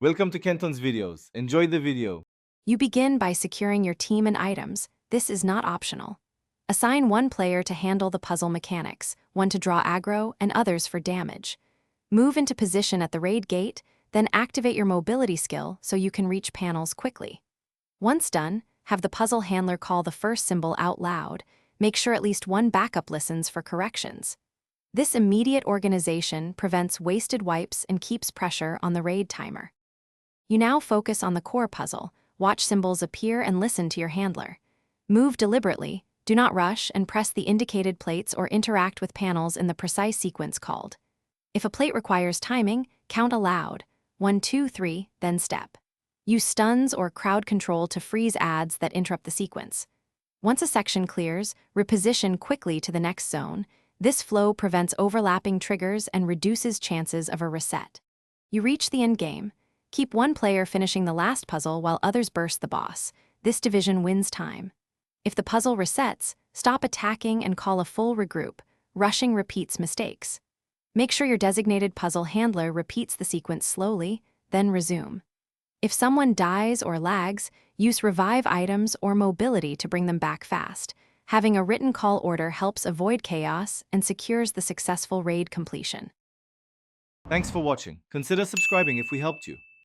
Welcome to Kenton's videos. Enjoy the video. You begin by securing your team and items. This is not optional. Assign one player to handle the puzzle mechanics, one to draw aggro, and others for damage. Move into position at the raid gate, then activate your mobility skill so you can reach panels quickly. Once done, have the puzzle handler call the first symbol out loud. Make sure at least one backup listens for corrections. This immediate organization prevents wasted wipes and keeps pressure on the raid timer. You now focus on the core puzzle, watch symbols appear and listen to your handler. Move deliberately, do not rush, and press the indicated plates or interact with panels in the precise sequence called. If a plate requires timing, count aloud, 1, 2, 3, then step. Use stuns or crowd control to freeze ads that interrupt the sequence. Once a section clears, reposition quickly to the next zone. This flow prevents overlapping triggers and reduces chances of a reset. You reach the end game. Keep one player finishing the last puzzle while others burst the boss. This division wins time. If the puzzle resets, stop attacking and call a full regroup. Rushing repeats mistakes. Make sure your designated puzzle handler repeats the sequence slowly, then resume. If someone dies or lags, use revive items or mobility to bring them back fast. Having a written call order helps avoid chaos and secures the successful raid completion. Thanks for watching. Consider subscribing if we helped you.